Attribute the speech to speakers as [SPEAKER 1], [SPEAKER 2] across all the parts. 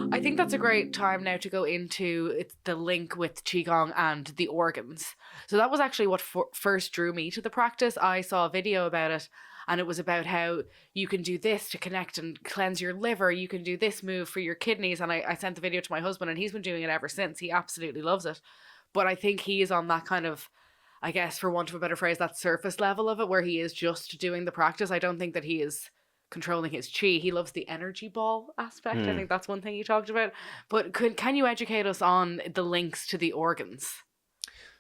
[SPEAKER 1] I think that's a great time now to go into the link with Qigong and the organs. So that was actually what first drew me to the practice. I saw a video about it, and it was about how you can do this to connect and cleanse your liver. You can do this move for your kidneys. And I sent the video to my husband, and he's been doing it ever since. He absolutely loves it. But I think he is on that kind of, I guess, for want of a better phrase, that surface level of it where he is just doing the practice. I don't think that he is controlling his chi. He loves the energy ball aspect. I think that's one thing he talked about. But can you educate us on the links to the organs?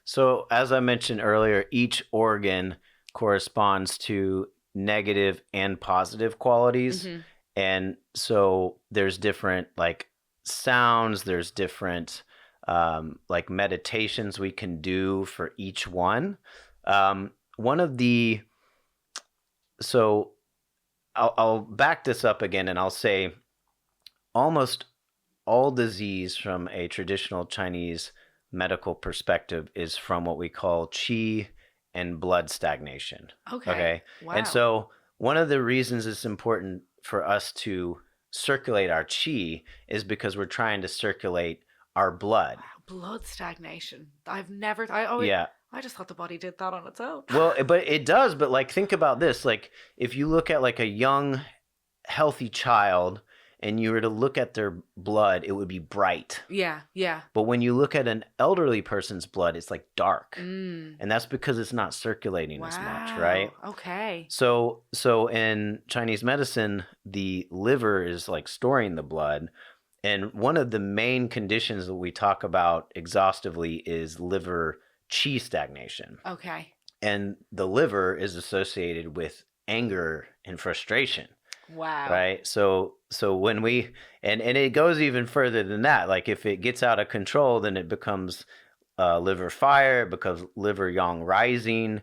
[SPEAKER 2] So as I mentioned earlier, each organ corresponds to negative and positive qualities. And so there's different like sounds, there's different like meditations we can do for each one. So I'll back this up again, and I'll say almost all disease from a traditional Chinese medical perspective is from what we call qi and blood stagnation. Okay.
[SPEAKER 1] Wow.
[SPEAKER 2] And so one of the reasons it's important for us to circulate our qi is because we're trying to circulate our blood.
[SPEAKER 1] Wow, blood stagnation. I just thought the body did that on its own.
[SPEAKER 2] Well, but it does. But like, think about this. Like, if you look at like a young, healthy child and you were to look at their blood, it would be bright.
[SPEAKER 1] Yeah.
[SPEAKER 2] But when you look at an elderly person's blood, it's like dark. And that's because it's not circulating as much, right?
[SPEAKER 1] Okay.
[SPEAKER 2] So in Chinese medicine, the liver is like storing the blood. And one of the main conditions that we talk about exhaustively is liver qi stagnation.
[SPEAKER 1] Okay.
[SPEAKER 2] And the liver is associated with anger and frustration.
[SPEAKER 1] Wow.
[SPEAKER 2] Right? So when we and it goes even further than that. Like if it gets out of control, then it becomes liver fire, it becomes liver yang rising.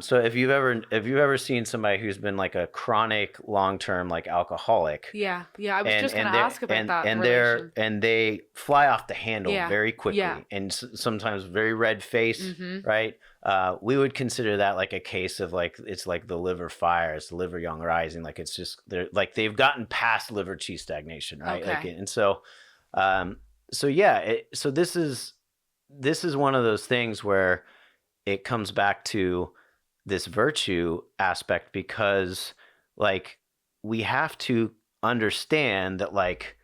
[SPEAKER 2] So if you've ever seen somebody who's been like a chronic long-term like alcoholic.
[SPEAKER 1] Yeah. I was just going to ask about that.
[SPEAKER 2] And they fly off the handle very quickly and sometimes very red face, right? We would consider that like a case of like, it's like the liver fire, it's the liver yang rising. Like it's just, they're like, they've gotten past liver qi stagnation, right?
[SPEAKER 1] Okay.
[SPEAKER 2] Like, and so this is one of those things where it comes back to this virtue aspect, because like we have to understand that like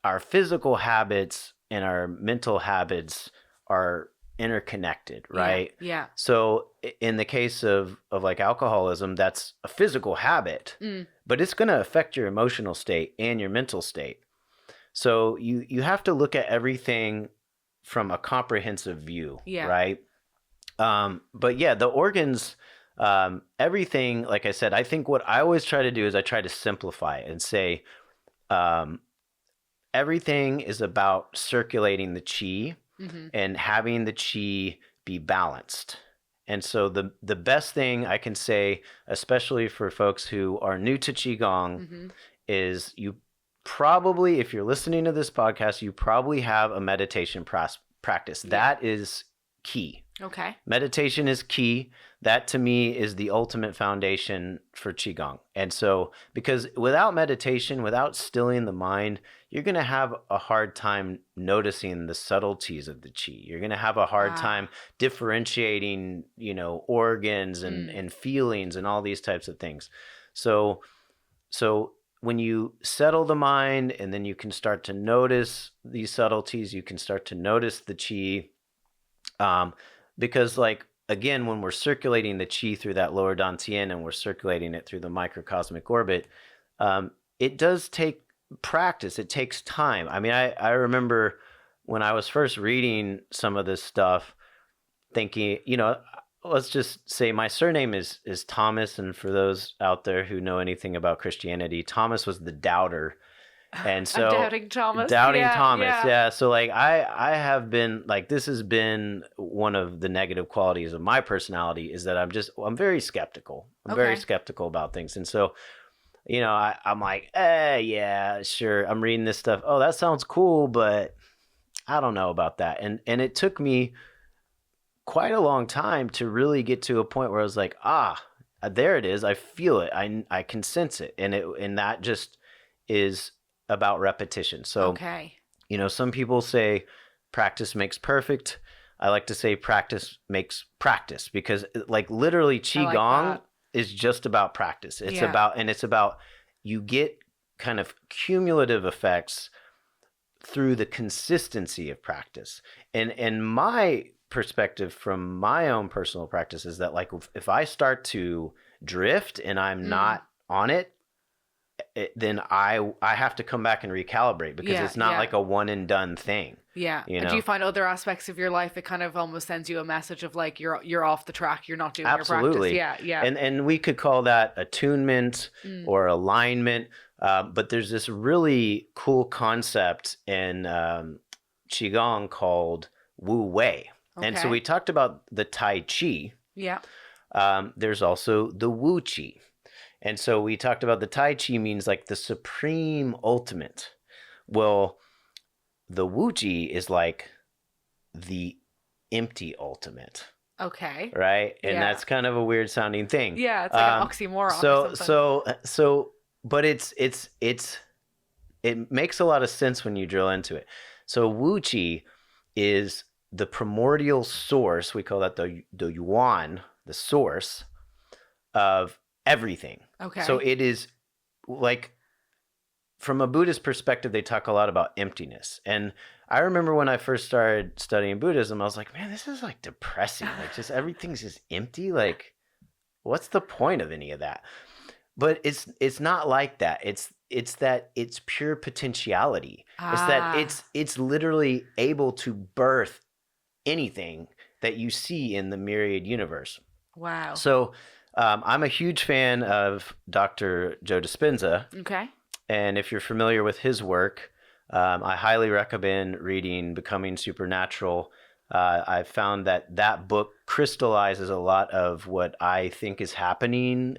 [SPEAKER 2] our physical habits and our mental habits are interconnected, right?
[SPEAKER 1] Yeah.
[SPEAKER 2] So in the case of like alcoholism, that's a physical habit, but it's going to affect your emotional state and your mental state. So you have to look at everything from a comprehensive view, right? But yeah, the organs, everything, like I said, I think what I always try to do is I try to simplify it and say, everything is about circulating the qi and having the qi be balanced. And so the best thing I can say, especially for folks who are new to Qigong, is you probably, if you're listening to this podcast, you probably have a meditation practice. That is key.
[SPEAKER 1] Okay.
[SPEAKER 2] Meditation is key. That to me is the ultimate foundation for Qigong. And so, because without meditation, without stilling the mind, you're going to have a hard time noticing the subtleties of the Qi. You're going to have a hard time differentiating, organs and feelings and all these types of things. So when you settle the mind and then you can start to notice these subtleties, you can start to notice the Qi. Because like, again, when we're circulating the qi through that lower dantian and we're circulating it through the microcosmic orbit, it does take practice. It takes time. I mean, I remember when I was first reading some of this stuff thinking, let's just say my surname is Thomas. And for those out there who know anything about Christianity, Thomas was the doubter. And so
[SPEAKER 1] doubting Thomas.
[SPEAKER 2] Yeah. So like I have been like, this has been one of the negative qualities of my personality, is that I'm very skeptical. I'm very skeptical about things. And so, I'm like, yeah, sure. I'm reading this stuff. Oh, that sounds cool, but I don't know about that. And it took me quite a long time to really get to a point where I was like, there it is. I feel it. I can sense it, and that just is about repetition. So,
[SPEAKER 1] Okay.
[SPEAKER 2] some people say practice makes perfect. I like to say practice makes practice, because like literally
[SPEAKER 1] I like
[SPEAKER 2] qigong
[SPEAKER 1] that.
[SPEAKER 2] is just about practice. It's
[SPEAKER 1] Yeah.
[SPEAKER 2] about you get kind of cumulative effects through the consistency of practice. And my perspective from my own personal practice is that, like, if I start to drift and I'm
[SPEAKER 1] Mm.
[SPEAKER 2] not on it, then I have to come back and recalibrate, because
[SPEAKER 1] Yeah,
[SPEAKER 2] it's not
[SPEAKER 1] yeah.
[SPEAKER 2] like a one and done thing.
[SPEAKER 1] Yeah.
[SPEAKER 2] You
[SPEAKER 1] And do
[SPEAKER 2] know?
[SPEAKER 1] you find other aspects of your life, it kind of almost sends you a message of like you're off the track, you're not doing your practice?
[SPEAKER 2] Absolutely.
[SPEAKER 1] Yeah, yeah.
[SPEAKER 2] And we could call that attunement
[SPEAKER 1] Mm.
[SPEAKER 2] or alignment. But there's this really cool concept in qigong called Wu Wei. And so
[SPEAKER 1] Okay.
[SPEAKER 2] we talked about the Tai Chi.
[SPEAKER 1] Yeah.
[SPEAKER 2] There's also the Wu Chi. And so we talked about the Tai Chi means like the supreme ultimate. Well, the Wu Chi is like the empty ultimate,
[SPEAKER 1] Okay.
[SPEAKER 2] right? And
[SPEAKER 1] Yeah.
[SPEAKER 2] that's kind of a weird sounding thing.
[SPEAKER 1] Yeah, it's like an oxymoron or something.
[SPEAKER 2] But it makes a lot of sense when you drill into it. So Wu Chi is the primordial source. We call that the yuan, the source of everything.
[SPEAKER 1] Okay.
[SPEAKER 2] So it is like, from a Buddhist perspective, they talk a lot about emptiness. And I remember when I first started studying Buddhism, I was like, man, this is like depressing. Like, just everything's just empty. Like, what's the point of any of that? But it's not like that. It's that it's pure potentiality. It's that it's literally able to birth anything that you see in the myriad universe.
[SPEAKER 1] Wow.
[SPEAKER 2] So I'm a huge fan of Dr. Joe Dispenza.
[SPEAKER 1] Okay.
[SPEAKER 2] And if you're familiar with his work, I highly recommend reading Becoming Supernatural. I found that book crystallizes a lot of what I think is happening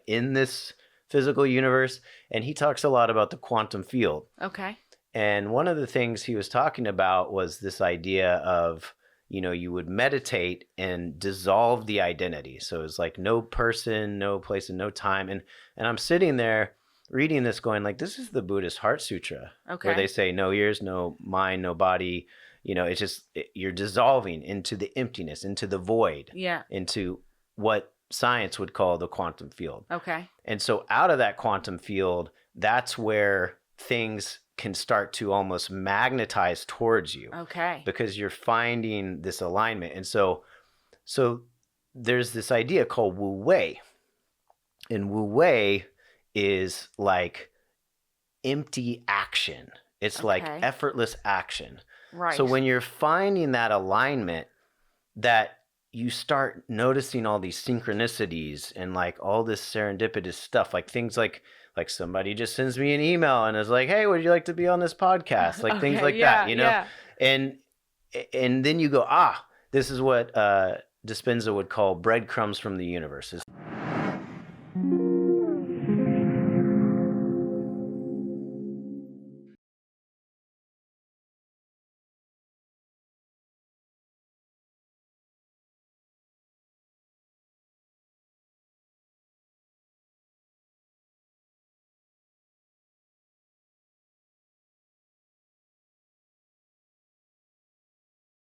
[SPEAKER 2] in this physical universe. And he talks a lot about the quantum field.
[SPEAKER 1] Okay.
[SPEAKER 2] And one of the things he was talking about was this idea of, you would meditate and dissolve the identity. So it's like no person, no place, and no time. And I'm sitting there reading this going like, this is the Buddhist Heart Sutra,
[SPEAKER 1] Okay.
[SPEAKER 2] where they say no ears, no mind, no body. It's just, you're dissolving into the emptiness, into the void,
[SPEAKER 1] Yeah.
[SPEAKER 2] into what science would call the quantum field.
[SPEAKER 1] Okay.
[SPEAKER 2] And so out of that quantum field, that's where things can start to almost magnetize towards you.
[SPEAKER 1] Okay.
[SPEAKER 2] Because you're finding this alignment. And so there's this idea called Wu Wei. And Wu Wei is like empty action. It's like
[SPEAKER 1] Okay.
[SPEAKER 2] effortless action.
[SPEAKER 1] Right.
[SPEAKER 2] So when you're finding that alignment, that you start noticing all these synchronicities and like all this serendipitous stuff, like things like somebody just sends me an email and is like, hey, would you like to be on this podcast? Like things
[SPEAKER 1] Okay,
[SPEAKER 2] like
[SPEAKER 1] yeah,
[SPEAKER 2] that,
[SPEAKER 1] yeah.
[SPEAKER 2] And then you go, this is what Dispenza would call breadcrumbs from the universe.